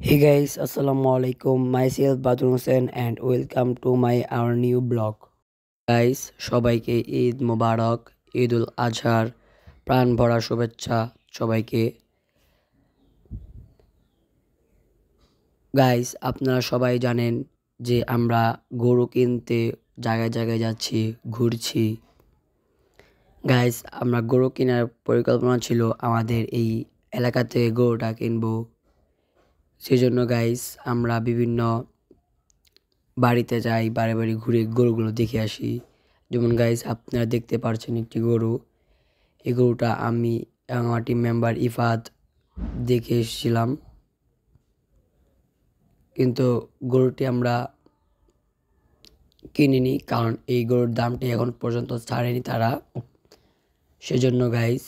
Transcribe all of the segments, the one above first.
Hey guys, Assalamualaikum. Myself Badrun Hussain and welcome to my our new blog. Guys, সবাইকে ঈদ মোবারক, ঈদুল আজহার প্রাণ ভরা শুভেচ্ছা সবাইকে। গাইস, আপনারা সবাই জানেন যে আমরা গরু কিনতে জায়গায় জায়গায় যাচ্ছি, ঘুরছি। গাইস, আমরা গরু কেনার পরিকল্পনা ছিল আমাদের এই এলাকাতে গরুটা কিনবো। সেজন্য গাইস আমরা বিভিন্ন বাড়িতে যাই, বাড়ি বাড়ি ঘুরে গরুগুলো দেখে আসি। যেমন গাইস আপনারা দেখতে পাচ্ছেন একটি গরু। এই গরুটা আমি আমার টিম মেম্বার ইফাত দেখে এসেছিলাম, কিন্তু গরুটি আমরা কিনিনি, কারণ এই গরুর দামটি এখন পর্যন্ত ছাড়েনি তারা। সেজন্য গাইস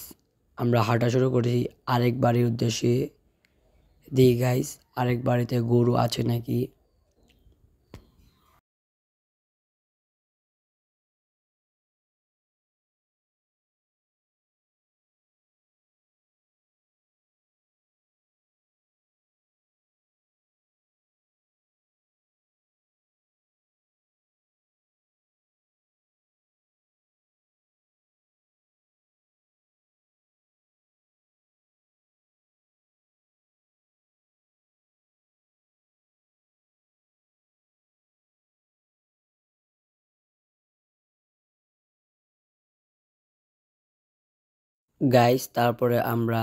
আমরা হাঁটা শুরু করেছি আরেক বাড়ির উদ্দেশ্যে। দেখি গাইস আরেক বাড়িতে গরু আছে নাকি। গাইস তারপরে আমরা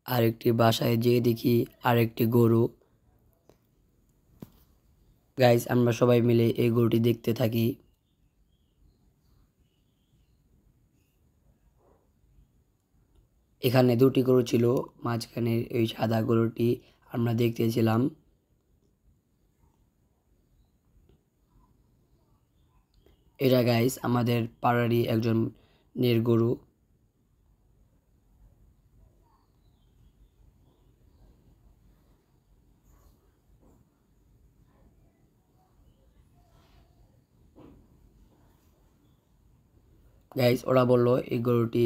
আরেকটি বাসায় যেয়ে দেখি আরেকটি গরু। গাইস আমরা সবাই মিলে এই গরুটি দেখতে থাকি। এখানে দুটি গরু ছিল, মাঝখানে এই সাদা গরুটি আমরা দেখতেছিলাম। এটা গাইস আমাদের পাড়ারই একজনের গরু। গাইস ওরা বললো এই গরুটি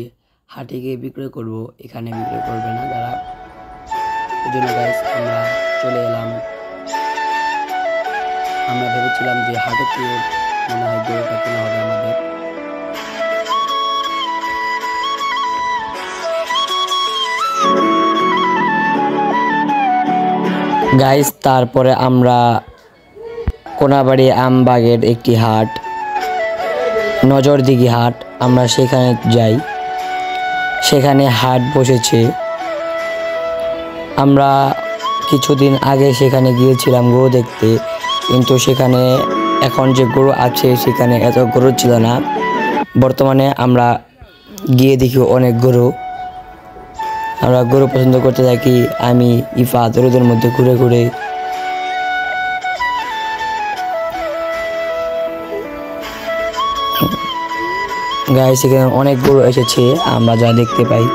হাটে গিয়ে বিক্রয় করবো, এখানে বিক্রয় করবে না তারা। এই জন্য গাইস আমরা চলে এলাম। আমরা ভেবেছিলাম যে হাটে গিয়ে মনে হয় গরুটা কেনা হবে আমাদের। গাইস তারপরে আমরা কোনাবাড়ি আমবাগের একটি হাট, নজরদিঘি হাট, আমরা সেখানে যাই। সেখানে হাট বসেছে। আমরা কিছুদিন আগে সেখানে গিয়েছিলাম গরু দেখতে, কিন্তু সেখানে এখন যে গরু আছে সেখানে এত গরু ছিল না। বর্তমানে আমরা গিয়ে দেখি অনেক গরু। আমরা গরু পছন্দ করতে থাকি, আমি ইফাত রোদের মধ্যে ঘুরে ঘুরে। গাইস এখানে অনেক গরু এসেছে, আমরা যা দেখতে পাই।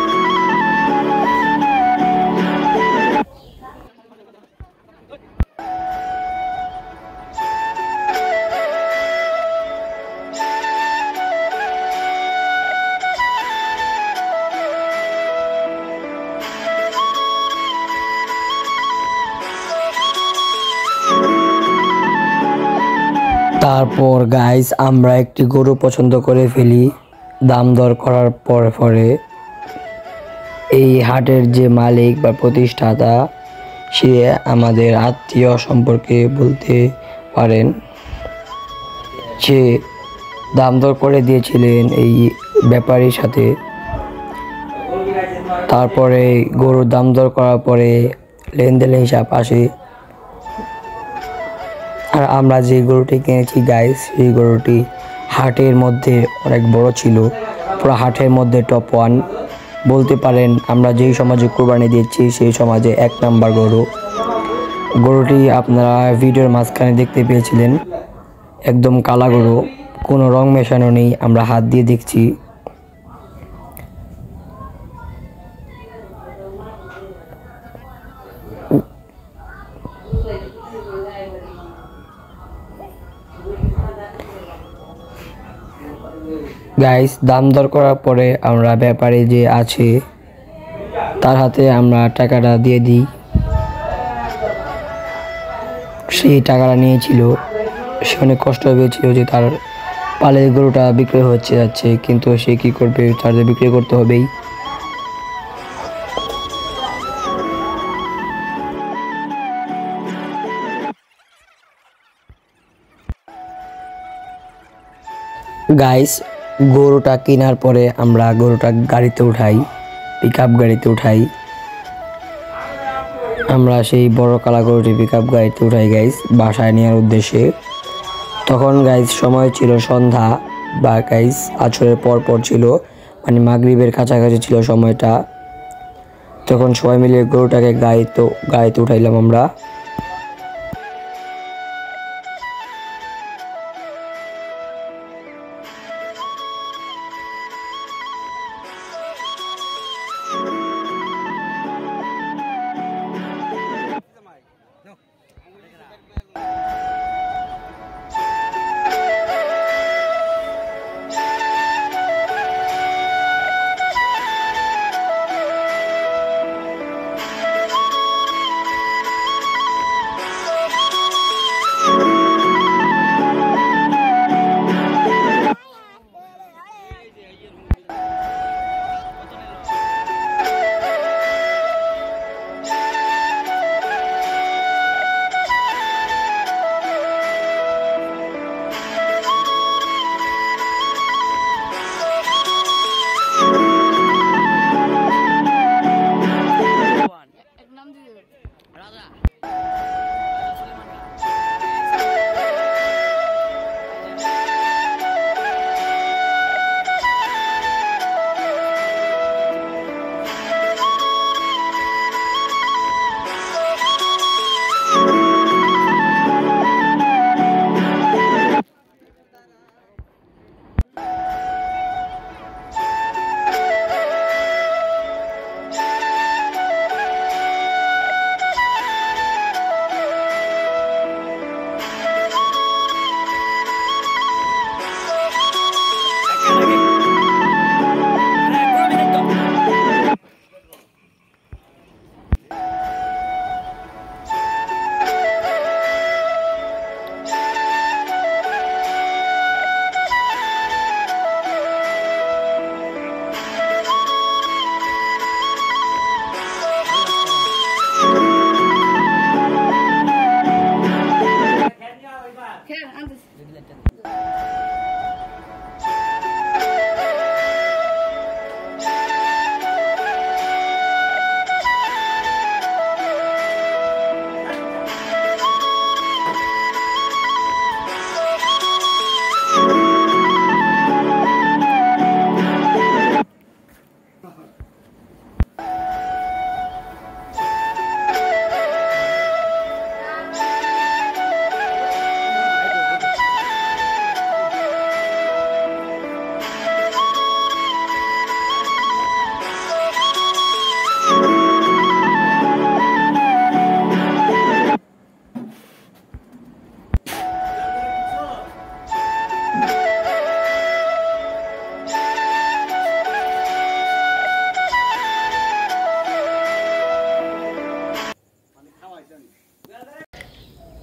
তারপর গাইস আমরা একটি গরু পছন্দ করে ফেলি। দাম দর করার পরে এই হাটের যে মালিক বা প্রতিষ্ঠাতা, সে আমাদের আত্মীয় সম্পর্কে বলতে পারেন। সে দাম দর করে দিয়েছিলেন এই ব্যাপারীর সাথে। তারপরে গরুর দাম দর করার পরে লেনদেনের হিসাব আসে। আর আমরা যে গরুটি কিনেছি গাইস, এই গরুটি হাটের মধ্যে অনেক বড় ছিল, পুরো হাটের মধ্যে টপ 1 বলতে পারেন। আমরা যেই সমাজে কোরবানি দিয়েছি সেই সমাজে 1 নাম্বার গরুটি আপনারা ভিডিওর মাঝখানে দেখতে পেয়েছিলেন। একদম কালা গরু, কোনো রং মেশানো নেই, আমরা হাত দিয়ে দেখছি। গাইস দাম দর করার পরে আমরা ব্যাপারে যে আছে তার হাতে আমরা টাকাটা দিয়ে দিই। সেই টাকাটা নিয়েছিল। সে অনেক কষ্ট পেয়েছিল যে তার পালের গরুটা বিক্রয় হচ্ছে যাচ্ছে, কিন্তু সে কি করবে, তার যে বিক্রি করতে হবেই। গাইস, গরুটা কেনার পরে আমরা গরুটা গাড়িতে উঠাই, পিক আপ গাড়িতে উঠাই। আমরা সেই বড় কালা গরুটি পিক আপ গাড়িতে উঠাই গাইস বাসায় নেওয়ার উদ্দেশ্যে। তখন গাইস সময় ছিল সন্ধ্যা বা গাইস আছরের পর ছিল, মানে মাগরিবের কাছাকাছি ছিল সময়টা। তখন সবাই মিলে গরুটাকে গাড়িতে উঠাইলাম আমরা।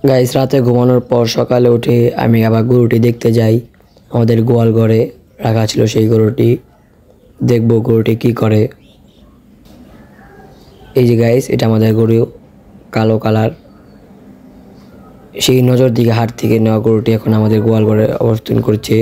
গাইস, রাতে ঘুমানোর পর সকালে উঠে আমি আবার গরুটি দেখতে যাই। আমাদের গোয়াল ঘরে রাখা ছিল সেই গরুটি। দেখবো গরুটি কি করে। এই যে গাইস, এটা আমাদের গরু, কালো কালার। সেই নজর দিকে হাট থেকে নেওয়া গরুটি এখন আমাদের গোয়াল ঘরে অবস্থান করছে।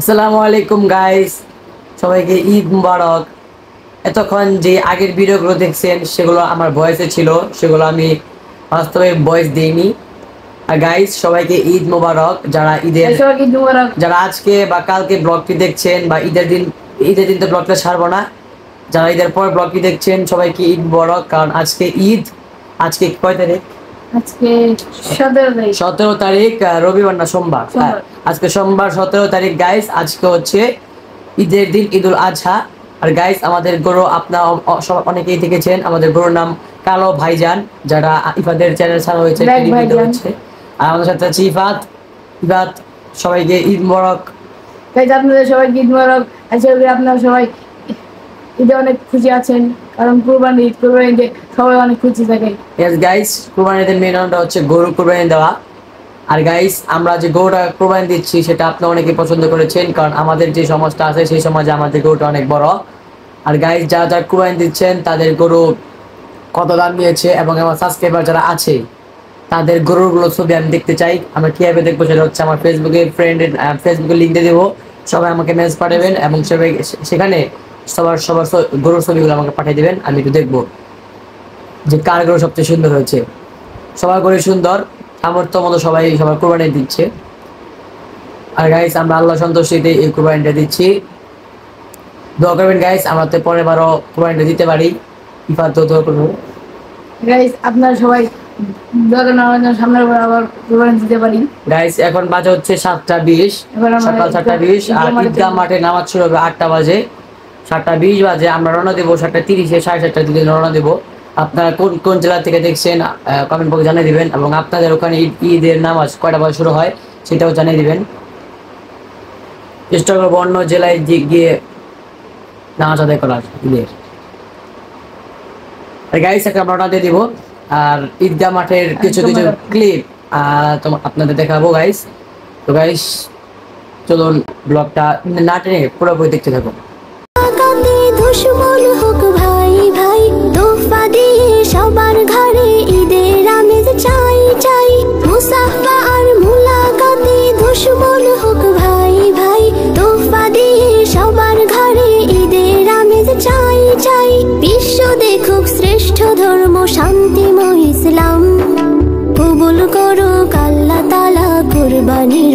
আসসালামু আলাইকুম গাইস, সবাইকে ঈদ মুবারক। এতক্ষণ যে আগের ভিডিওগুলো দেখছেন সেগুলো আমার ভয়েসে ছিল, সেগুলো আমি বাস্তবে ভয়েস দেইনি। আর গাইস সবাইকে ঈদ মুবারক। যারা আজকে বা কালকে ব্লগটি দেখছেন বা ঈদের দিন তো ব্লগটা ছাড়বো না, যারা ঈদের পর ব্লগটি দেখছেন সবাইকে ঈদ মুবারক। কারণ আজকে ঈদ। আজকে কয় তারিখ? আজকে 17 তারিখ, রবিবার না সোমবার। আজকে সোমবার 17 তারিখ গাইস। আজকে হচ্ছে ঈদের দিন, ঈদুল আজহা। আর গাইস আমাদের গরু আপনারা অনেকেই দেখেছেন, আমাদের গরুর নাম কালো ভাইজান, যারা ইফাদের চ্যানেল ছাড়া হয়েছে। আর আমাদের সাথে আছে ইফাত। সবাইকে ঈদ মুবারক। গাইস আপনাদের সবাইকে ঈদ মুবারক। আশা করি আপনারা সবাই ঈদে অনেক খুশি আছেন, কারণ কুরবানিতে সবাই অনেক খুশি থাকে। ইয়েস গাইস, কুরবানিতে মেন রাউন্ডটা হচ্ছে গরু কুরবানি দেওয়া। আর গাইস আমরা যে গরুটা কুরবানি দিচ্ছি সেটা আপনারা অনেকে পছন্দ করেছেন, কারণ আমাদের যে সমাজটা আছে সেই সমাজে আমাদের গরুটা অনেক বড়। আর গাইস যারা কুরবানি দিচ্ছেন তাদের গরু কত দাম নিয়েছে এবং আমার সাবস্ক্রাইবার যারা আছে তাদের গরুগুলো ছবি আমি দেখতে চাই। আমরা কিভাবে দেখবো সেটা হচ্ছে আমার ফেসবুকে লিঙ্ক দিয়ে দেবো। সবাই আমাকে মেসেজ পাঠাবেন এবং সেখানে সবার গরুর ছবিগুলো আমাকে পাঠিয়ে দেবেন। আমি একটু দেখবো যে কার গরু সবচেয়ে সুন্দর হয়েছে। সবার গরু সুন্দর, সামর্থ্য মতো সবাই সবার কুরবানি দিচ্ছে। আর গাইস আমরা আল্লাহ সন্তুষ্টিতে এই কুরবানিটা দিচ্ছি। দোয়া করবেন গাইস, আমরা তো পরের বারও কুরবানিটা দিতে পারি। ইফাত দোয়া করবো গাইস, আপনারা সবাই দোয়া করেন আমাদের সামনের বার আবার কুরবানি দিতে পারি। গাইস এখন বাজে হচ্ছে 7:20, সকাল 7:20। আর ঈদগাহ মাঠে নামাজ শুরু হবে 8টা বাজে। 7:20 বাজে আমরা রওনা দেবো। 7:30 7:30 দিকে রওনা দেবো। আপনারা কোন জেলা থেকে দেখছেন কমেন্ট বক্সে জানিয়ে দিবেন, এবং আপনাদের ওখানে ঈদের নামাজ কয়টা বাজে শুরু হয় সেটাও জানিয়ে দিবেন। চেষ্টা করবো অন্য জেলায় গিয়ে নামাজ আদায় করার ঈদের। গাইস একটা রওনা দিয়ে দিব। আর ঈদগাহ মাঠের কিছু ক্লিপ আপনাদের দেখাবো গাইস। তো গাইস চলুন ব্লগটা না টেনে পুরোপুরি দেখতে থাকুন। সবার ঘরে ঈদের আমেজ চাই চাই, মুসাফা আর মুলাকাতে দুশমন হোক ভাই ভাই, তোফা দিয়ে সবার ঘরে ঈদের আমেজ চাই চাই। বিশ্ব দেখুক শ্রেষ্ঠ ধর্ম শান্তিময় ইসলাম, কবুল করুক আল্লাহ তাআলা কুরবানির